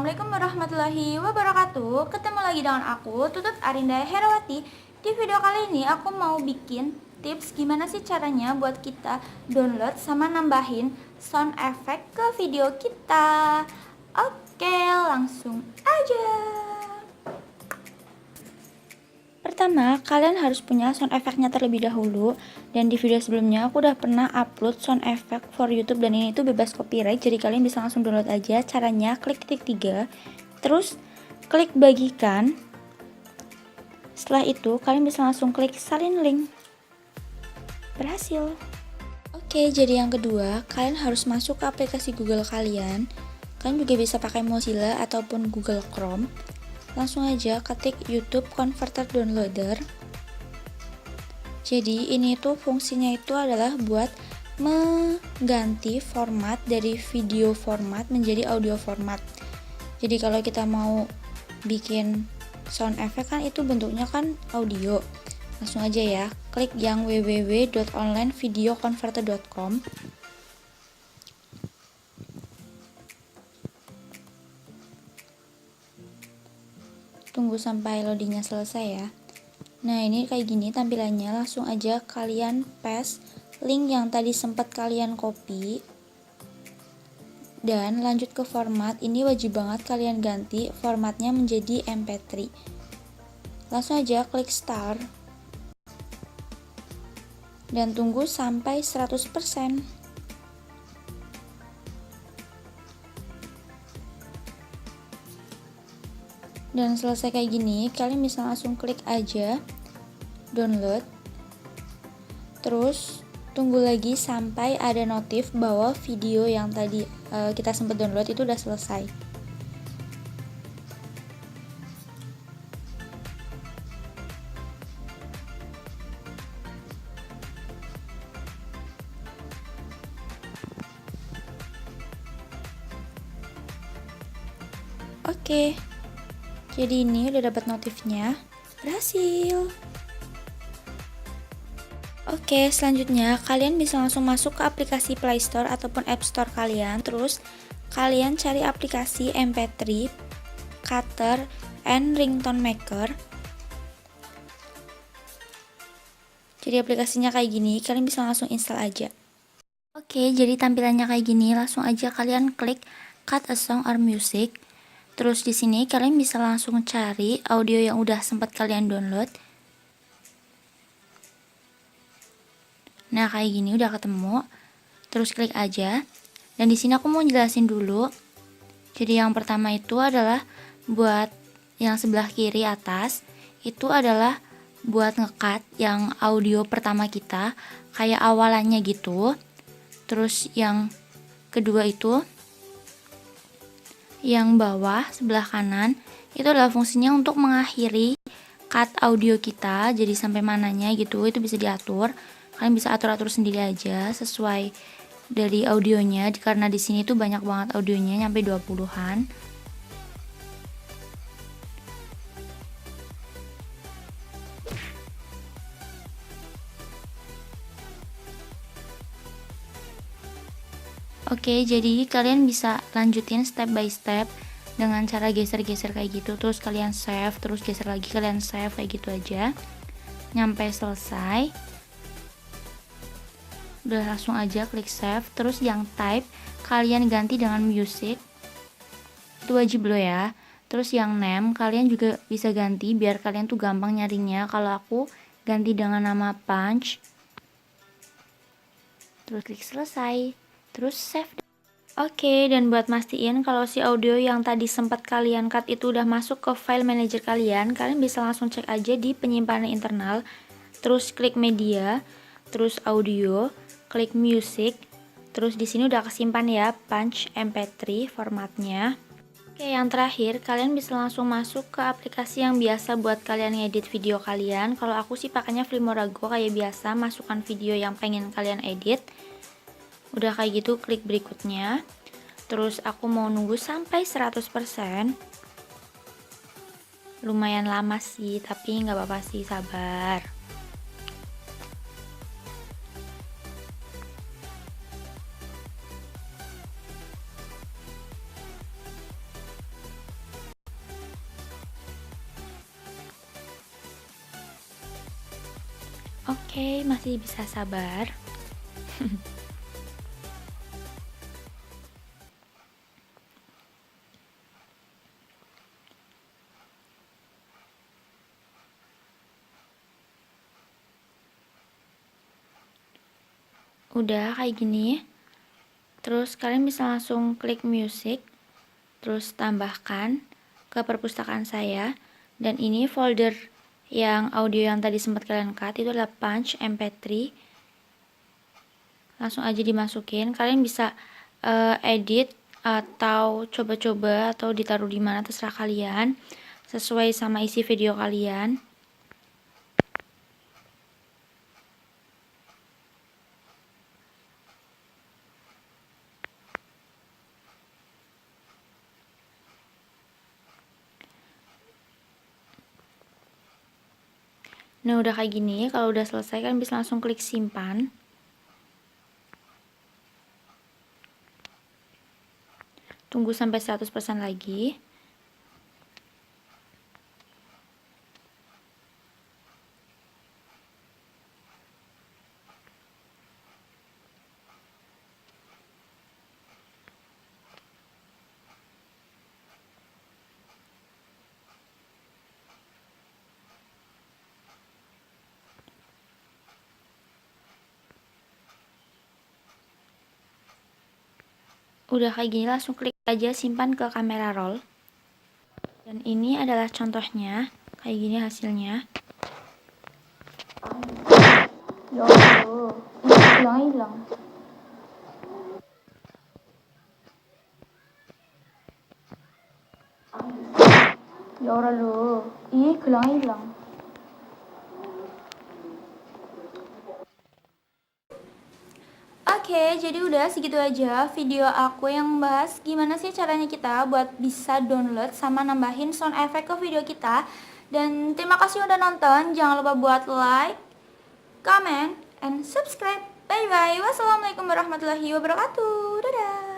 Assalamualaikum warahmatullahi wabarakatuh. Ketemu lagi dengan aku, Tutut Arinda Herawati. Di video kali ini aku mau bikin tips gimana sih caranya buat kita download sama nambahin sound effect ke video kita. Oke, langsung aja. Pertama, kalian harus punya sound effect-nya terlebih dahulu. Dan di video sebelumnya aku udah pernah upload sound effect for YouTube dan ini tuh bebas copyright, jadi kalian bisa langsung download aja. Caranya klik titik 3, terus klik bagikan. Setelah itu kalian bisa langsung klik salin link. Berhasil. Oke, jadi yang kedua, kalian harus masuk ke aplikasi Google kalian. Kalian juga bisa pakai Mozilla ataupun Google Chrome. Langsung aja ketik YouTube Converter Downloader. Jadi ini tuh fungsinya itu adalah buat mengganti format dari video format menjadi audio format. Jadi kalau kita mau bikin sound effect kan itu bentuknya kan audio. Langsung aja ya, klik yang www.onlinevideoconverter.com. Tunggu sampai loadingnya selesai ya. Nah ini kayak gini tampilannya, langsung aja kalian paste link yang tadi sempat kalian copy dan lanjut ke format. Ini wajib banget kalian ganti formatnya menjadi MP3. Langsung aja klik start dan tunggu sampai 100%. Dan selesai kayak gini, kalian bisa langsung klik aja download. Terus tunggu lagi sampai ada notif bahwa video yang tadi kita sempat download itu udah selesai. Oke. Jadi ini udah dapat notifnya, berhasil. Oke, selanjutnya kalian bisa langsung masuk ke aplikasi Play Store ataupun App Store kalian. Terus kalian cari aplikasi MP3, Cutter, and Ringtone Maker. Jadi aplikasinya kayak gini, kalian bisa langsung install aja. Oke, jadi tampilannya kayak gini, langsung aja kalian klik Cut a Song or Music. Terus di sini kalian bisa langsung cari audio yang udah sempat kalian download. Nah, kayak gini udah ketemu. Terus klik aja. Dan di sini aku mau jelasin dulu. Jadi yang pertama itu adalah buat yang sebelah kiri atas, itu adalah buat ngekat yang audio pertama kita kayak awalannya gitu. Terus yang kedua itu yang bawah sebelah kanan itu adalah fungsinya untuk mengakhiri cut audio kita, jadi sampai mananya gitu itu bisa diatur. Kalian bisa atur-atur sendiri aja sesuai dari audionya, karena di sini tuh banyak banget audionya, nyampe 20-an. Oke, jadi kalian bisa lanjutin step by step dengan cara geser-geser kayak gitu. Terus kalian save, terus geser lagi, kalian save kayak gitu aja. Nyampe selesai. Udah langsung aja klik save. Terus yang type kalian ganti dengan music. Itu wajib loh ya. Terus yang name kalian juga bisa ganti biar kalian tuh gampang nyarinya. Kalau aku ganti dengan nama Punch. Terus klik selesai. Terus save. Oke, dan buat mastiin kalau si audio yang tadi sempat kalian cut itu udah masuk ke file manager kalian, kalian bisa langsung cek aja di penyimpanan internal. Terus klik media, terus audio, klik music. Terus di sini udah kesimpan ya Punch MP3 formatnya. Oke, yang terakhir kalian bisa langsung masuk ke aplikasi yang biasa buat kalian ngedit video kalian. Kalau aku sih pakainya Filmora Go kayak biasa, masukkan video yang pengen kalian edit. Udah kayak gitu klik berikutnya. Terus aku mau nunggu sampai 100%. Lumayan lama sih, tapi nggak apa-apa sih, sabar. Oke, masih bisa sabar. Udah kayak gini. Terus kalian bisa langsung klik music, terus tambahkan ke perpustakaan saya. Dan ini folder yang audio yang tadi sempat kalian cut itu adalah Punch MP3. Langsung aja dimasukin. Kalian bisa edit atau coba-coba atau ditaruh di mana terserah kalian, sesuai sama isi video kalian. Nah, udah kayak gini. Kalau udah selesai, kalian bisa langsung klik simpan. Tunggu sampai 100% lagi. Udah kayak gini, langsung klik aja simpan ke kamera roll. Dan ini adalah contohnya, kayak gini hasilnya. Ya Allah, hilang. Ya Allah, hilang. Oke, jadi udah segitu aja video aku yang membahas gimana sih caranya kita buat bisa download sama nambahin sound effect ke video kita. Dan terima kasih udah nonton, jangan lupa buat like, comment, and subscribe. Bye bye. Wassalamualaikum warahmatullahi wabarakatuh. Dadah.